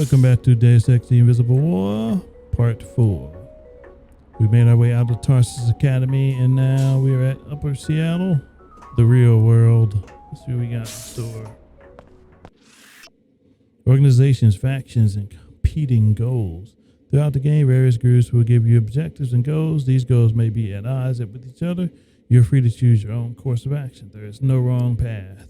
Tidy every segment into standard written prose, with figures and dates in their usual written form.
Welcome back to Deus Ex Invisible War, Part 4. We made our way out of Tarsus Academy, and now we're at Upper Seattle, the real world. Let's see what we got in store. Organizations, factions, and competing goals. Throughout the game, various groups will give you objectives and goals. These goals may be at odds with each other. You're free to choose your own course of action. There is no wrong path.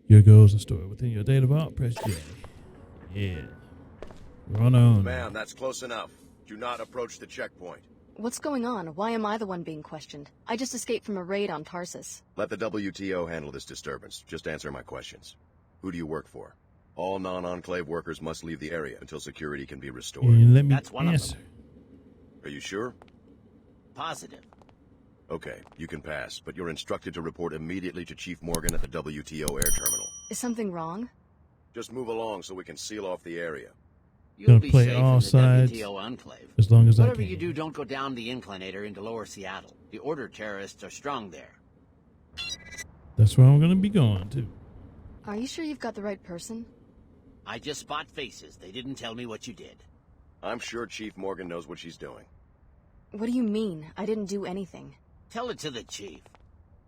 Your goals are stored within your data vault. Press J. Yeah. We're on our own. Ma'am, that's close enough. Do not approach the checkpoint. What's going on? Why am I the one being questioned? I just escaped from a raid on Tarsus. Let the WTO handle this disturbance. Just answer my questions. Who do you work for? All non-enclave workers must leave the area until security can be restored. Let me That's one answer. of them. Are you sure? Positive. Okay, you can pass, but you're instructed to report immediately to Chief Morgan at the WTO air terminal. Is something wrong? Just move along so we can seal off the area. You'll Gonna be play safe all in the sides WTO enclave. as long as I Whatever can. you do, don't go down the inclinator into lower Seattle. The Order terrorists are strong there. That's where I'm going to be going to. Are you sure you've got the right person? I just spot faces. They didn't tell me what you did. I'm sure Chief Morgan knows what she's doing. What do you mean? I didn't do anything. Tell it to the chief.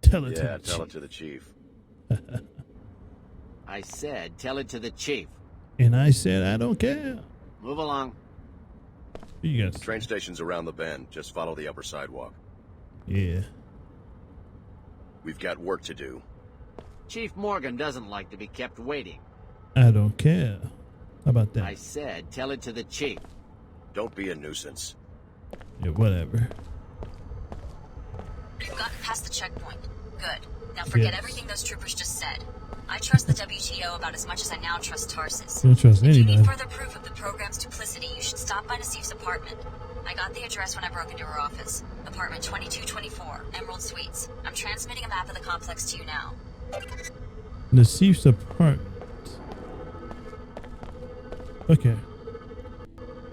Tell it to Yeah, the tell chief. it to the chief. I said, tell it to the chief. And I said, I don't care. Move along. You guys. Train station's around the bend. Just follow the upper sidewalk. Yeah. We've got work to do. Chief Morgan doesn't like to be kept waiting. I don't care. How about that? I said, tell it to the chief. Don't be a nuisance. Yeah, whatever. You've gotten past the checkpoint. Good. Now forget Yes. everything those troopers just said. I trust the WTO about as much as I now trust Tarsus. Don't trust If you anybody. need further proof of the program's duplicity, you should stop by Nassif's apartment. I got the address when I broke into her office. Apartment 2224, Emerald Suites. I'm transmitting a map of the complex to you now. The chief's apartment. Okay.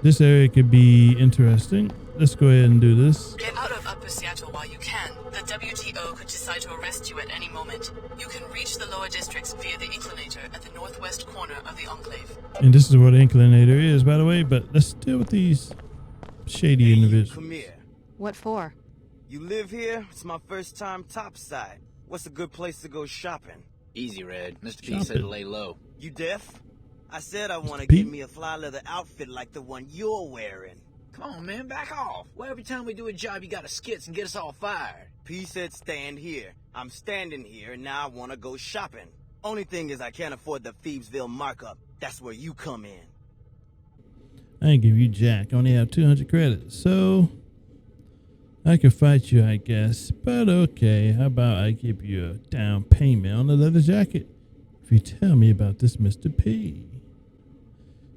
This area could be interesting. Let's go ahead and do this. Get out of Upper Seattle while you can. The WTO could decide to arrest you at any moment. You can reach the lower districts via the inclinator at the northwest corner of the enclave. And this is where the inclinator is, by the way, but let's deal with these shady individuals. Come here. What for? You live here? It's my first time topside. What's a good place to go shopping? Easy, Red. Mr. P Stop said it. to lay low. You deaf? I said I want to Pete? get me a fly leather outfit like the one you're wearing. Come on, man, back off. Well, every time we do a job, you gotta skits and get us all fired. P said stand here. I'm standing here, and now I want to go shopping. Only thing is I can't afford the Phoebesville markup. That's where you come in. I ain't give you jack. I only have 200 credits, so I can fight you, I guess. But okay, how about I give you a down payment on the leather jacket if you tell me about this Mr. P.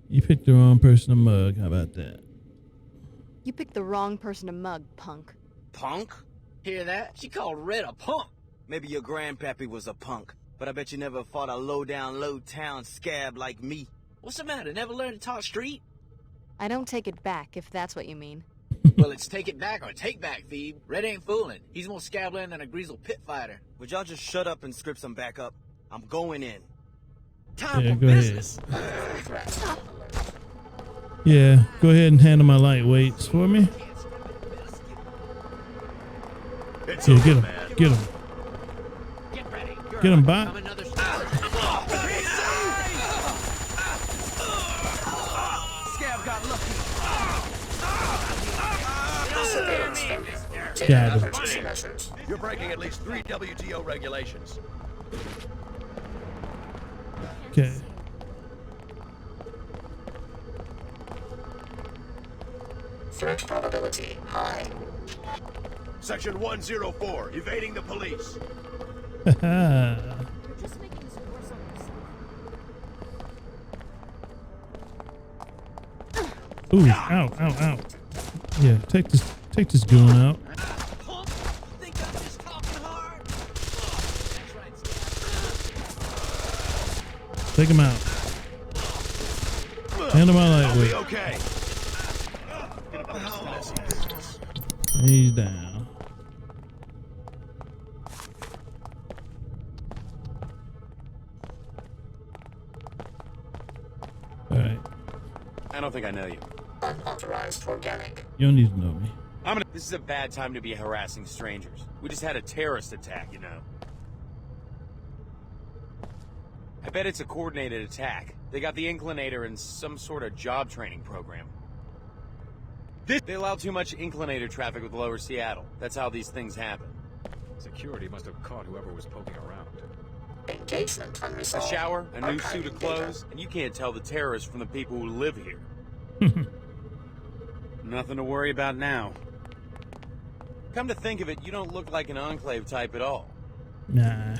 You picked the wrong person to mug. How about that? You picked the wrong person to mug, punk. Punk? Hear that? She called Red a punk. Maybe your grandpappy was a punk, but I bet you never fought a low-down, low-town scab like me. What's the matter? Never learned to talk street? I don't take it back, if that's what you mean. Well, it's take it back or take back, Phoebe. Red ain't fooling. He's more scabland than a greasel pit fighter. Would y'all just shut up and script some backup? I'm going in. Time Yeah, for go ahead. business. Yeah, go ahead and handle my lightweights for me. It's Yeah, over, get him. man. Get him. Get ready. Get him, bot. I'm another Scab got lucky. Got him. You're breaking at least 3 WTO regulations. Okay. Threat probability high. Section 104, evading the police. Haha. Ooh, ow, ow, ow. Yeah, take this goon out. Think I'm just talking hard? Take him out. Handle my lightweight. Okay. He's down. Alright. don't think I know you. Unauthorized organic. You don't need to know me. This is a bad time to be harassing strangers. We just had a terrorist attack, you know. I bet it's a coordinated attack. They got the Inclinator in some sort of job training program. They allow too much Inclinator traffic with Lower Seattle. That's how these things happen. Security must have caught whoever was poking around. Engagement A unresolved. shower, a new suit of clothes, and you can't tell the terrorists from the people who live here. Nothing to worry about now. Come to think of it, you don't look like an Enclave type at all. Nah.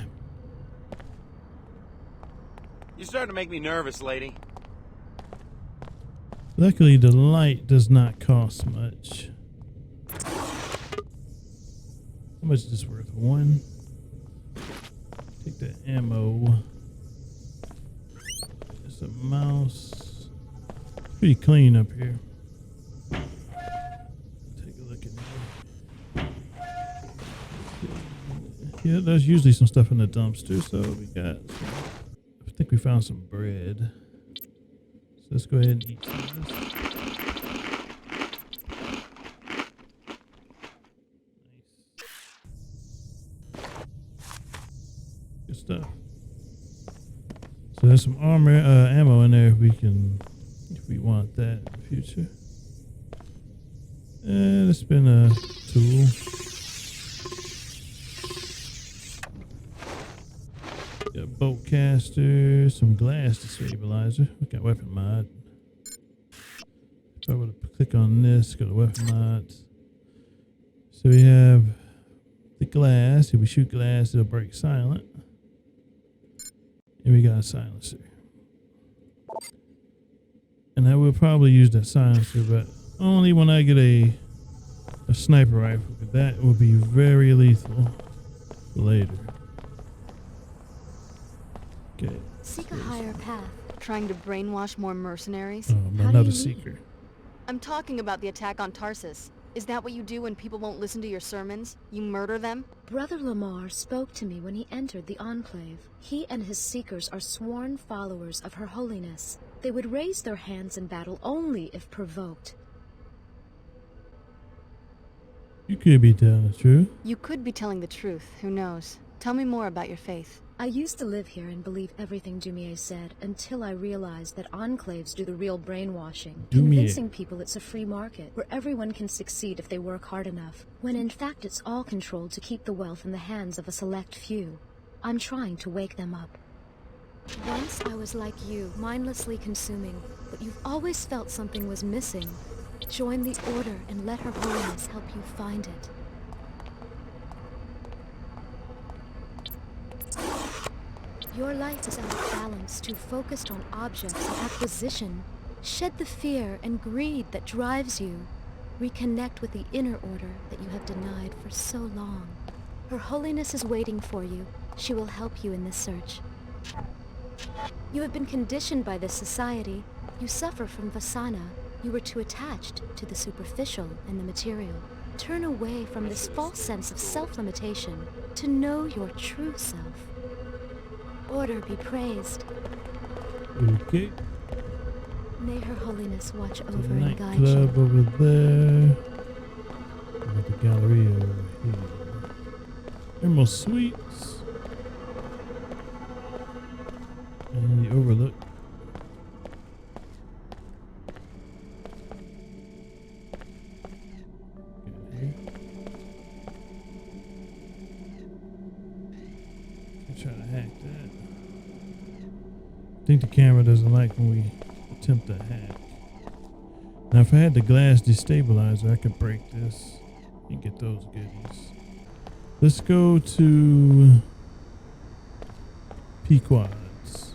You're starting to make me nervous, lady. Luckily, the light does not cost much. How much is this worth? 1. Take the ammo. There's a mouse. Pretty clean up here. Take a look at it. Yeah, there's usually some stuff in the dumpster, so we got. I think we found some bread. So let's go ahead and eat some of this. Good stuff. So there's some armor, ammo in there if we want that in the future. And it's been a tool. Got bolt caster, some glass destabilizer. We got weapon mod. If I were to click on this, go to weapon mods. So we have the glass. If we shoot glass, it'll break silent. And we got a silencer. And I will probably use that silencer, but only when I get a sniper rifle. That will be very lethal later. Okay. Seek a higher path. Trying to brainwash more mercenaries? Oh, I'm How do another you seeker. mean? I'm talking about the attack on Tarsus. Is that what you do when people won't listen to your sermons? You murder them? Brother Lamar spoke to me when he entered the Enclave. He and his seekers are sworn followers of Her Holiness. They would raise their hands in battle only if provoked. You could be telling the truth. You could be telling the truth. Who knows? Tell me more about your faith. I used to live here and believe everything Dumier said until I realized that enclaves do the real brainwashing, convincing people it's a free market where everyone can succeed if they work hard enough, when in fact it's all controlled to keep the wealth in the hands of a select few. I'm trying to wake them up. Once I was like you, mindlessly consuming, but you've always felt something was missing. Join the Order and let Her Holiness help you find it. Your life is out of balance, too focused on objects and acquisition. Shed the fear and greed that drives you. Reconnect with the inner order that you have denied for so long. Her Holiness is waiting for you. She will help you in this search. You have been conditioned by this society. You suffer from Vasana. You were too attached to the superficial and the material. Turn away from this false sense of self-limitation to know your true self. Order be praised. Okay. May Her Holiness watch over The and guide nightclub you. over there. We got the gallery over here. Emerald Suites. And the overlook. Okay. I'm trying to hack that. I think the camera doesn't like when we attempt to hack. Now, if I had the glass destabilizer, I could break this and get those goodies. Let's go to Pequod's.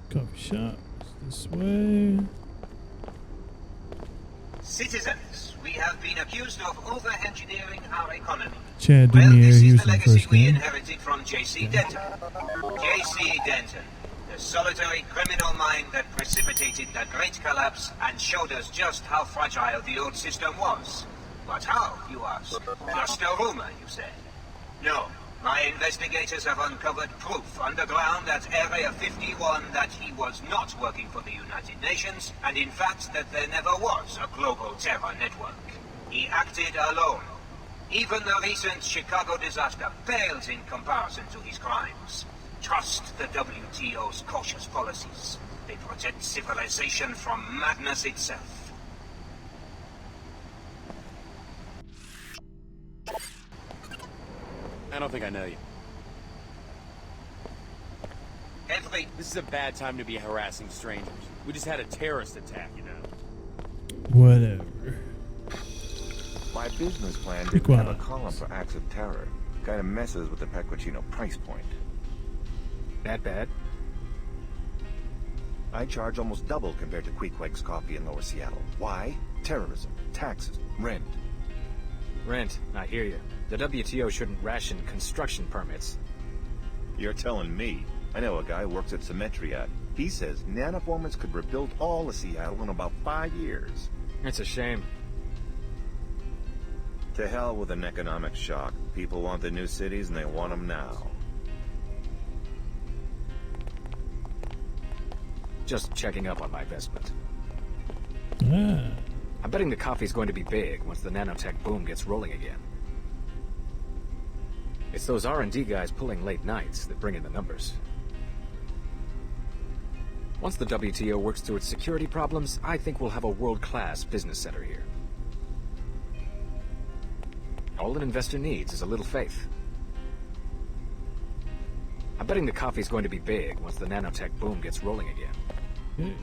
Coffee shop is this way. Citizens, we have been accused of over-engineering our economy. Chad Well, Dumier, this he is was the in the legacy first we game. inherited from J.C. Denton. J.C. Denton, the solitary criminal mind that precipitated the Great Collapse and showed us just how fragile the old system was. But how, you ask? Just a rumor, you say? No, My investigators have uncovered proof underground at Area 51 that he was not working for the United Nations, and in fact that there never was a global terror network. He acted alone. Even the recent Chicago disaster pales in comparison to his crimes. Trust the WTO's cautious policies. They protect civilization from madness itself. I don't think I know you. This is a bad time to be harassing strangers. We just had a terrorist attack, you know. Whatever. My business plan didn't have a column for acts of terror. Kind of messes with the Pequacino price point. That bad? I charge almost double compared to Queequeg's Coffee in Lower Seattle. Why? Terrorism, taxes, rent. Rent, I hear you. The WTO shouldn't ration construction permits. You're telling me. I know a guy who works at Symmetria. He says nanoformers could rebuild all of Seattle in about 5 years. It's a shame. To hell with an economic shock. People want the new cities and they want them now. Just checking up on my investment. Ah. I'm betting the coffee's going to be big once the nanotech boom gets rolling again. It's those R&D guys pulling late nights that bring in the numbers. Once the WTO works through its security problems, I think we'll have a world-class business center here. All an investor needs is a little faith. I'm betting the coffee's going to be big once the nanotech boom gets rolling again. Okay.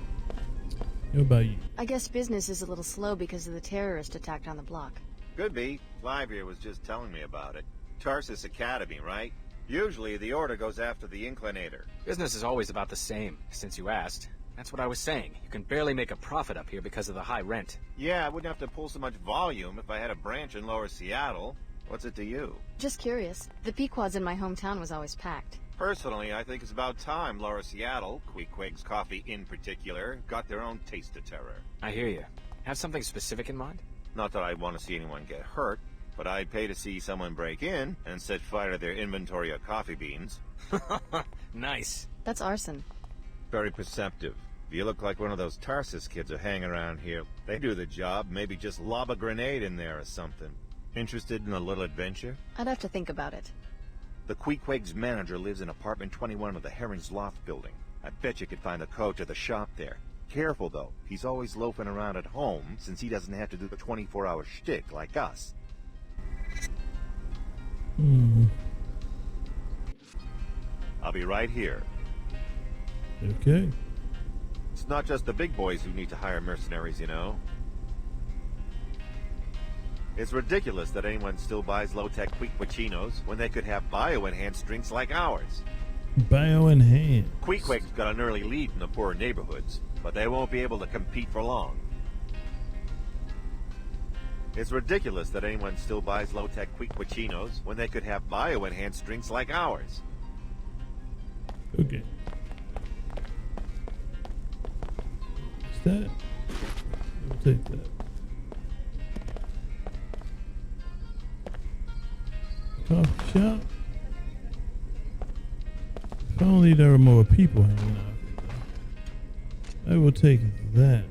What about you? I guess business is a little slow because of the terrorist attack on the block. Could be. Flive here was just telling me about it. Tarsus Academy, right? Usually the order goes after the inclinator. Business is always about the same, since you asked. That's what I was saying. You can barely make a profit up here because of the high rent. Yeah, I wouldn't have to pull so much volume if I had a branch in Lower Seattle. What's it to you? Just curious. The Pequods in my hometown was always packed. Personally, I think it's about time Lower Seattle, Queequeg's Coffee in particular, got their own taste of terror. I hear you. Have something specific in mind? Not that I want to see anyone get hurt, but I'd pay to see someone break in and set fire to their inventory of coffee beans. Nice. That's arson. Very perceptive. If you look like one of those Tarsus kids who hang around here, they do the job, maybe just lob a grenade in there or something. Interested in a little adventure? I'd have to think about it. The Queequeg's manager lives in apartment 21 of the Herring's Loft building. I bet you could find the code to the shop there. Careful, though. He's always loafing around at home, since he doesn't have to do the 24-hour shtick like us. I'll be right here. Okay. It's not just the big boys who need to hire mercenaries, you know. It's ridiculous that anyone still buys low-tech Queequachinos when they could have bio-enhanced drinks like ours. Bio-enhanced. Queequeg's got an early lead in the poorer neighborhoods, but they won't be able to compete for long. It's ridiculous that anyone still buys low-tech Queequachinos when they could have bio-enhanced drinks like ours. Okay. What's that? We'll take that. Coffee shop. If only there were more people hanging out here. I will take that.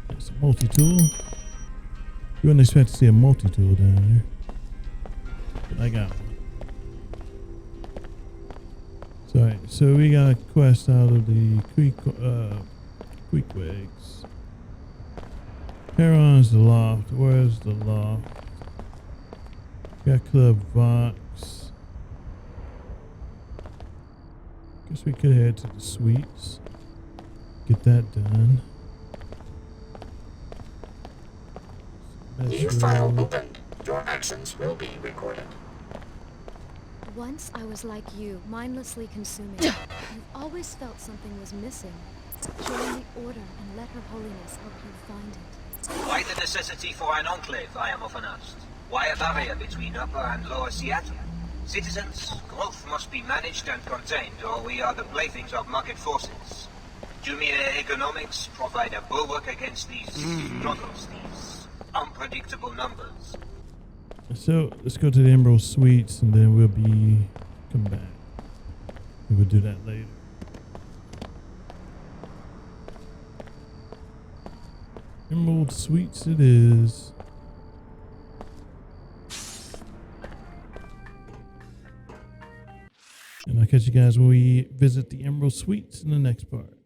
That's a multi-tool. You wouldn't expect to see a multi-tool down there. But I got one. Sorry, so we got a quest out of the Queequegs. Heron's the loft. Where's the loft? Got Club Vox. Guess we could head to the suites. Get that done. New file open. Your actions will be recorded. Once I was like you, mindlessly consuming. You've always felt something was missing. Join the Order and let Her Holiness help you find it. Why the necessity for an enclave, I am often asked? Why a barrier between Upper and Lower Seattle? Citizens, growth must be managed and contained, or we are the playthings of market forces. Jumier economics provide a bulwark against these struggles, these unpredictable numbers. So let's go to the Emerald Suites and then we'll come back. We will do that later. Emerald Suites it is. And I'll catch you guys when we visit the Emerald Suites in the next part.